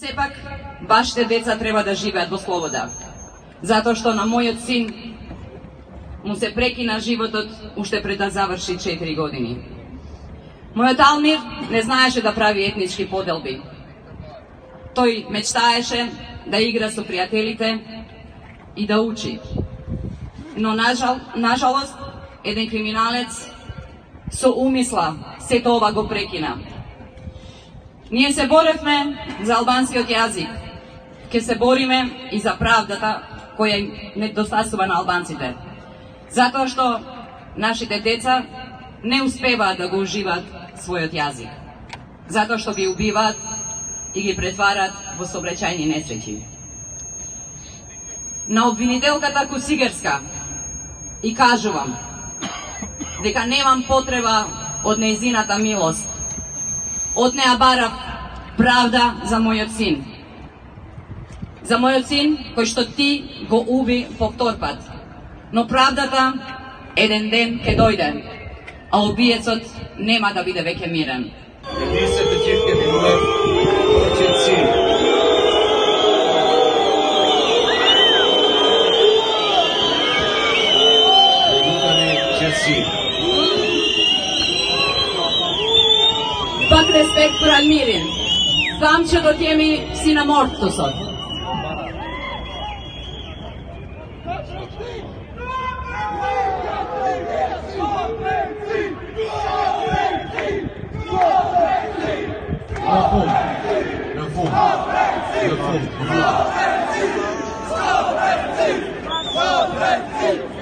Сепак, вашите деца треба да живеат во слобода, затоа што на мојот син му се прекина животот уште пред да заврши 4 години. Мојот Алмир не знаеше да прави етнички поделби. Тој мечтаеше да игра со пријателите и да учи. Но нажалост, еден криминалец со умисла сето ова го прекина. Ние се боревме за албанскиот јазик. Ке се бориме и за правдата која им недостасува на албанците. Затоа што нашите деца не успеваат да го уживаат својот јазик. Затоа што ги убиваат и ги претварат во сообраќајни несреќи. На обвинителката Кусигерска и кажувам дека немам потреба од нејзината милост. Од неа барав правда за мојот син. За мојот син кој што ти го уби повтор пат. Но правдата еден ден ќе дојде, а убиецот нема да биде веќе мирен. Единствената ќерка ми била прочен син. Пак респект про Алмирин. Знам че до теми си на мортусот. Na fundo.